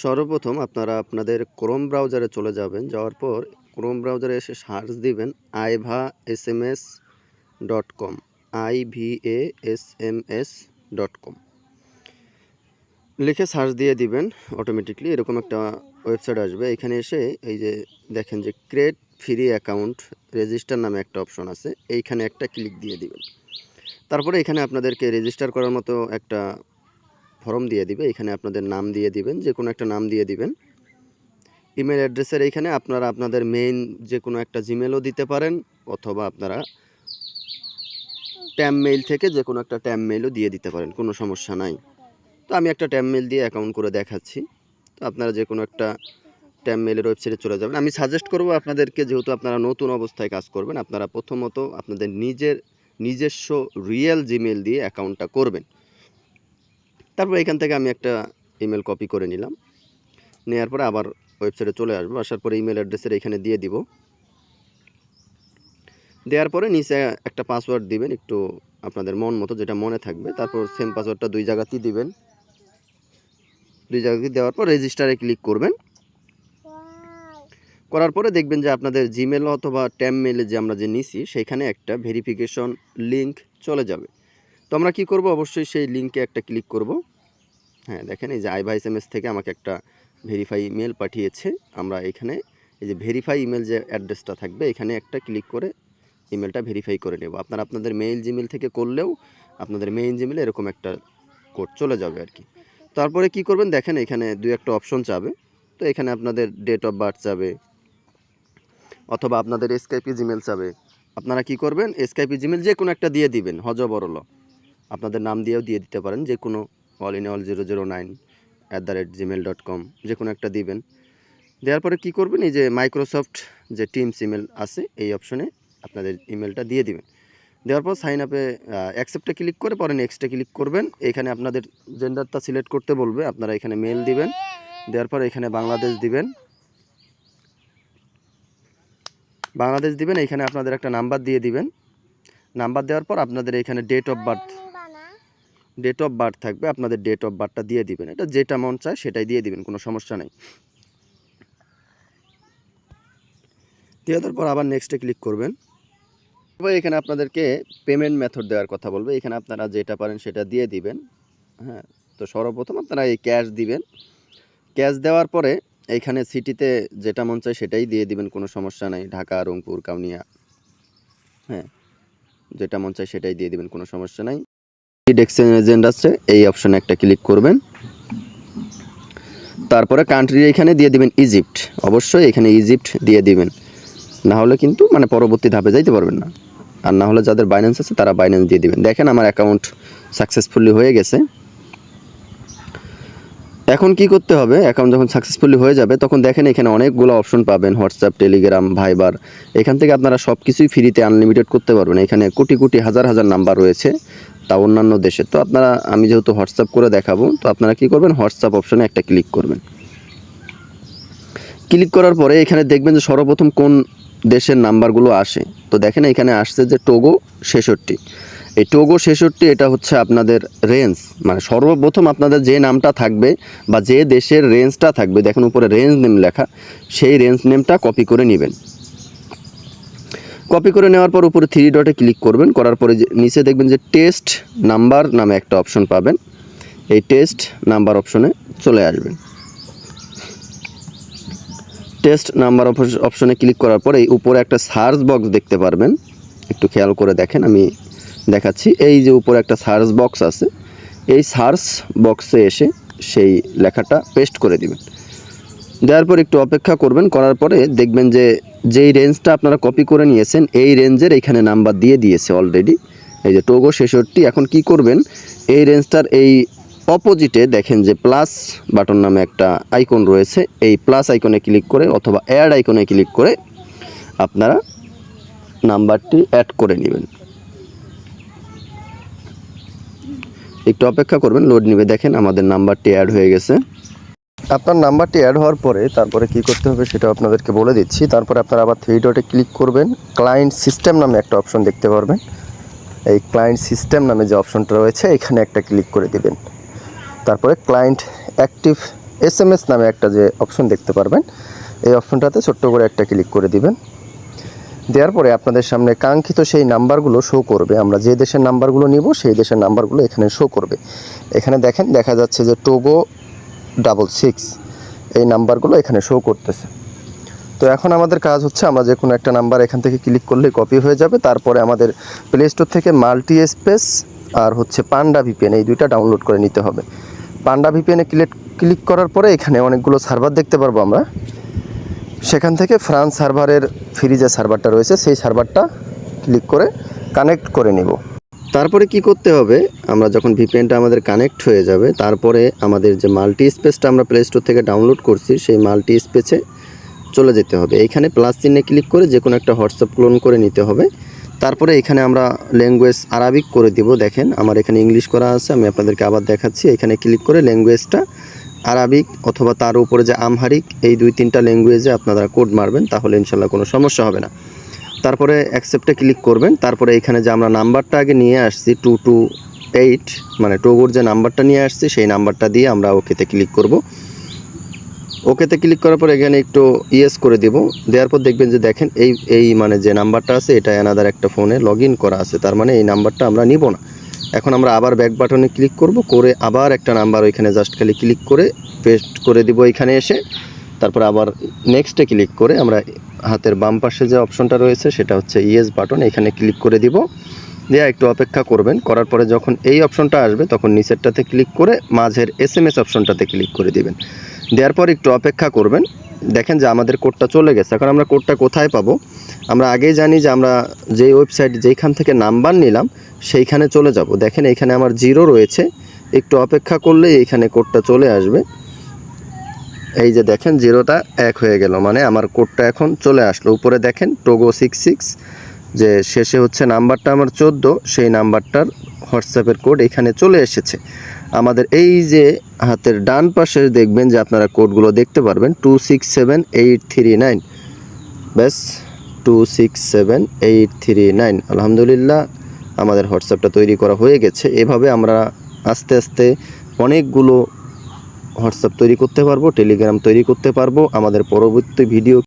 সর্বপ্রথম আপনারা আপনাদের ক্রোম ব্রাউজারে চলে যাবেন। যাওয়ার পর ক্রোম ব্রাউজারে এসে সার্চ দিবেন ivasms.com ivasms.com লিখে সার্চ দিয়ে দিবেন। অটোমেটিকলি এরকম একটা ওয়েবসাইট আসবে। এখানে এসে এই যে দেখেন যে ক্রিয়েট ফ্রি অ্যাকাউন্ট রেজিস্টার নামে একটা অপশন আছে, এইখানে একটা ক্লিক দিয়ে দিবেন। তারপরে এখানে আপনাদেরকে রেজিস্টার করার মতো একটা ফর্ম দিয়ে দিবে। এখানে আপনাদের নাম দিয়ে দিবেন, যে কোনো একটা নাম দিয়ে দিবেন। ইমেল অ্যাড্রেসের এইখানে আপনারা আপনাদের মেইন যে কোনো একটা জিমেলও দিতে পারেন, অথবা আপনারা ট্যাম মেইল থেকে যে কোনো একটা ট্যাম মেইলও দিয়ে দিতে পারেন, কোনো সমস্যা নাই। তো আমি একটা ট্যাম মেইল দিয়ে অ্যাকাউন্ট করে দেখাচ্ছি। তো আপনারা যে কোনো একটা ট্যাম মেইলের ওয়েবসাইটে চলে যাবেন। আমি সাজেস্ট করব আপনাদেরকে, যেহেতু আপনারা নতুন অবস্থায় কাজ করবেন, আপনারা প্রথমত আপনাদের নিজস্ব রিয়েল জিমেল দিয়ে অ্যাকাউন্টটা করবেন। তারপর এখান থেকে আমি একটা ইমেল কপি করে নিলাম। নেওয়ার পরে আবার ওয়েবসাইটে চলে আসবো। আসার পরে ইমেল অ্যাড্রেসের এখানে দিয়ে দিব। দেওয়ার পরে নিচে একটা পাসওয়ার্ড দিবেন, একটু আপনাদের মন মতো যেটা মনে থাকবে। তারপর সেম পাসওয়ার্ডটা 2 জায়গাতেই দিবেন। 2 জায়গাতেই দেওয়ার পর রেজিস্টারে ক্লিক করবেন। করার পরে দেখবেন যে আপনাদের জিমেল অথবা ট্যাম মেইলে যে আমরা যে নিছি সেইখানে একটা ভেরিফিকেশন লিঙ্ক চলে যাবে। তো আমরা কী করব, অবশ্যই সেই লিঙ্কে একটা ক্লিক করব। হ্যাঁ, দেখেন এই যে ivaSMS থেকে আমাকে একটা ভেরিফাই ইমেল পাঠিয়েছে। আমরা এখানে এই যে ভেরিফাই ইমেল যে অ্যাড্রেসটা থাকবে এখানে একটা ক্লিক করে ইমেলটা ভেরিফাই করে নেব। আপনারা আপনাদের মেইল জিমেল থেকে করলেও আপনাদের মেইন জিমেলে এরকম একটা কোড চলে যাবে আর কি। তারপরে কি করবেন, দেখেন এখানে 2-1টা অপশন চাবে। তো এখানে আপনাদের ডেট অফ বার্থ চাবে, অথবা আপনাদের এসকেপি জিমেল চাবে। আপনারা কি করবেন, এসকেপি জিমেল যে কোনো একটা দিয়ে দিবেন, হজবরল আপনাদের নাম দিয়েও দিয়ে দিতে পারেন, যে কোনো all-in-all009@gmail.com যে কোনো একটা দিবেন। দেওয়ার পরে কি করবেন, এই যে মাইক্রোসফট যে টিমস ইমেল আছে এই অপশনে আপনাদের ইমেলটা দিয়ে দিবেন। দেওয়ার পর সাইন আপে অ্যাকসেপ্টে ক্লিক করে পরে নেক্সটে ক্লিক করবেন। এখানে আপনাদের জেন্ডারটা সিলেক্ট করতে বলবে, আপনারা এখানে মেল দিবেন। দেওয়ার পর এখানে বাংলাদেশ দিবেন। এখানে আপনাদের একটা নাম্বার দিয়ে দিবেন। নাম্বার দেওয়ার পর আপনাদের এখানে ডেট অফ বার্থ থাকবে, আপনাদের ডেট অফ বার্থটা দিয়ে দিবেন। এটা যেটা মন চায় সেটাই দিয়ে দিবেন, কোনো সমস্যা নেই। দিয়ে দেওয়ার পর আবার নেক্সটে ক্লিক করবেন। এবার এখানে আপনাদেরকে পেমেন্ট মেথড দেওয়ার কথা বলবে। এখানে আপনারা যেটা পারেন সেটা দিয়ে দিবেন। হ্যাঁ, তো সর্বপ্রথম আপনারা এই ক্যাশ দিবেন। ক্যাশ দেওয়ার পরে এইখানে সিটিতে যেটা মন চায় সেটাই দিয়ে দিবেন, কোনো সমস্যা নেই। ঢাকা, রংপুর, কাউনিয়া, হ্যাঁ যেটা মন চায় সেটাই দিয়ে দিবেন, কোনো সমস্যা নাই। এক্সচেঞ্জ এজেন্ট আছে, এই অপশনে একটা ক্লিক করবেন। তারপরে কান্ট্রি এখানে দিয়ে দিবেন ইজিপ্ট। অবশ্যই এখানে ইজিপ্ট দিয়ে দিবেন, না হলে কিন্তু মানে পরবর্তী ধাপে যাইতে পারবেন না। আর না হলে যাদের বাইন্যান্স আছে তারা বাইন্যান্স দিয়ে দিবেন। দেখেন আমার অ্যাকাউন্ট সাকসেসফুলি হয়ে গেছে। এখন কি করতে হবে, অ্যাকাউন্ট যখন সাকসেসফুলি হয়ে যাবে তখন দেখেন এখানে অনেকগুলো অপশন পাবেন, হোয়াটসঅ্যাপ, টেলিগ্রাম, ভাইবার। এখান থেকে আপনারা সব কিছুই ফ্রিতে আনলিমিটেড করতে পারবেন। এখানে কোটি কোটি হাজার হাজার নাম্বার রয়েছে, তা অন্যান্য দেশে। তো আপনারা, আমি যেহেতু হোয়াটসঅ্যাপ করে দেখাবো, তো আপনারা কি করবেন, হোয়াটসঅ্যাপ অপশনে একটা ক্লিক করবেন। ক্লিক করার পরে এখানে দেখবেন যে সর্বপ্রথম কোন দেশের নাম্বারগুলো আসে। তো দেখেন এখানে আসছে যে টোগো 66। এই টোগো 66 এটা হচ্ছে আপনাদের রেঞ্জ, মানে সর্বপ্রথম আপনাদের যে নামটা থাকবে বা যে দেশের রেঞ্জটা থাকবে, দেখেন উপরে রেঞ্জ নেম লেখা, সেই রেঞ্জ নেমটা কপি করে নেবেন। কপি করে নেওয়ার পর উপরে 3 ডটে ক্লিক করবেন। করার পরে যে নিচে দেখবেন যে টেস্ট নাম্বার নামে একটা অপশন পাবেন, এই টেস্ট নাম্বার অপশনে চলে আসবেন। টেস্ট নাম্বার অপশনে ক্লিক করার পরে এই উপরে একটা সার্চ বক্স দেখতে পারবেন, একটু খেয়াল করে দেখেন, আমি দেখাচ্ছি। এই যে উপরে একটা সার্চ বক্স আছে, এই সার্চ বক্সে এসে সেই লেখাটা পেস্ট করে দিবেন। দেওয়ার পর একটু অপেক্ষা করবেন। করার পরে দেখবেন যে যেই রেঞ্জটা আপনারা কপি করে নিয়েছেন এই রেঞ্জের এখানে নাম্বার দিয়ে দিয়েছে অলরেডি, এই যে টোগো 66। এখন কি করবেন, এই রেঞ্জটার এই অপোজিটে দেখেন যে প্লাস বাটন নামে একটা আইকন রয়েছে, এই প্লাস আইকনে ক্লিক করে অথবা অ্যাড আইকনে ক্লিক করে আপনারা নাম্বারটি অ্যাড করে নেবেন। একটু অপেক্ষা করবেন, লোড নেবে। দেখেন আমাদের নাম্বারটি অ্যাড হয়ে গেছে। আপনার নাম্বারটি অ্যাড হওয়ার পরে তারপরে কি করতে হবে সেটা আপনাদেরকে বলে দিচ্ছি। তারপরে আপনারা আবার 3 ডটে ক্লিক করবেন। ক্লায়েন্ট সিস্টেম নামে একটা অপশন দেখতে পারবেন, এই ক্লায়েন্ট সিস্টেম নামে যে অপশনটা রয়েছে এখানে একটা ক্লিক করে দিবেন। তারপরে ক্লায়েন্ট অ্যাক্টিভ SMS নামে একটা যে অপশন দেখতে পারবেন, এই অপশনটাতে ছোট্ট করে একটা ক্লিক করে দিবেন। দেওয়ার পরে আপনাদের সামনে কাঙ্ক্ষিত সেই নাম্বারগুলো শো করবে। আমরা যে দেশের নাম্বারগুলো নিব সেই দেশের নাম্বারগুলো এখানে শো করবে। এখানে দেখেন, দেখা যাচ্ছে যে টোগো 66 এই নাম্বারগুলো এখানে শো করতেছে। তো এখন আমাদের কাজ হচ্ছে, আমরা যে কোনো একটা নাম্বার এখান থেকে ক্লিক করলেই কপি হয়ে যাবে। তারপরে আমাদের প্লে স্টোর থেকে মাল্টি স্পেস আর হচ্ছে পান্ডা ভিপিএন, এই দুইটা ডাউনলোড করে নিতে হবে। পান্ডা ভিপিএনে ক্লিক করার পরে এখানে অনেকগুলো সার্ভার দেখতে পারবো আমরা। সেখান থেকে ফ্রান্স সার্ভারের ফ্রি যে সার্ভারটা রয়েছে সেই সার্ভারটা ক্লিক করে কানেক্ট করে নিব। তারপরে কি করতে হবে, আমরা যখন ভিপিএনটা আমাদের কানেক্ট হয়ে যাবে, তারপরে আমাদের যে মাল্টি স্পেসটা আমরা প্লে স্টোর থেকে ডাউনলোড করছি সেই মাল্টি স্পেসে চলে যেতে হবে। এইখানে প্লাস চিহ্নে ক্লিক করে যে কোনো একটা হোয়াটসঅ্যাপ ক্লোন করে নিতে হবে। তারপরে এখানে আমরা ল্যাঙ্গুয়েজ আরাবিক করে দিব। দেখেন আমার এখানে ইংলিশ করা আছে, আমি আপনাদেরকে আবার দেখাচ্ছি। এখানে ক্লিক করে ল্যাঙ্গুয়েজটা আরাবিক অথবা তার উপরে যে আমহারিক, এই 2-3টা ল্যাঙ্গুয়েজে আপনারা কোড মারবেন, তাহলে ইনশাল্লাহ কোনো সমস্যা হবে না। তারপরে অ্যাকসেপ্টে ক্লিক করবেন। তারপরে এখানে যে আমরা নাম্বারটা আগে নিয়ে আসছি 228, মানে টোগোর যে নাম্বারটা নিয়ে আসছি সেই নাম্বারটা দিয়ে আমরা ওকেতে ক্লিক করব। ওকেতে ক্লিক করার পর এখানে একটু ইয়েস করে দেব। দেওয়ার পর দেখবেন যে দেখেন এই মানে যে নাম্বারটা আছে এটা অ্যানাদার একটা ফোনে লগ ইন করা আছে, তার মানে এই নাম্বারটা আমরা নিব না। এখন আমরা আবার ব্যাক বাটনে ক্লিক করব, করে আবার একটা নাম্বার ওইখানে জাস্ট খালি ক্লিক করে পেস্ট করে দিব এখানে এসে। তারপর আবার নেক্সটে ক্লিক করে আমরা হাতের বাম পাশে যে অপশনটা রয়েছে সেটা হচ্ছে ইয়েস বাটন, এখানে ক্লিক করে দিব। দিয়ে একটু অপেক্ষা করবেন। করার পরে যখন এই অপশনটা আসবে তখন নিচেরটাতে ক্লিক করে মাঝের SMS অপশনটাতে ক্লিক করে দিবেন। দেওয়ার পর একটু অপেক্ষা করবেন। দেখেন যে আমাদের কোডটা চলে গেছে। এখন আমরা কোডটা কোথায় পাবো? আমরা আগেই জানি যে আমরা যেই ওয়েবসাইট যেইখান থেকে নাম্বার নিলাম সেইখানে চলে যাব। দেখেন এইখানে আমার 0 রয়েছে, একটু অপেক্ষা করলে এইখানে কোডটা চলে আসবে। এই যে দেখেন 0টা 1 হয়ে গেল, মানে আমার কোডটা এখন চলে আসলো। উপরে দেখেন টোগো 66, যে শেষে হচ্ছে নাম্বারটা আমার 14, সেই নাম্বারটার হোয়াটসঅ্যাপের কোড এখানে চলে এসেছে। আমাদের এই যে হাতের ডান পাশে দেখবেন যে আপনারা কোডগুলো দেখতে পারবেন 267839, ব্যাস 267839। আলহামদুলিল্লাহ আমাদের হোয়াটসঅ্যাপটা তৈরি করা হয়ে গেছে। এভাবে আমরা আস্তে আস্তে অনেকগুলো হোয়াটসঅ্যাপ তৈরি করতে পারবো, টেলিগ্রাম তৈরি করতে পারবো। আমাদের পরবর্তী ভিডিও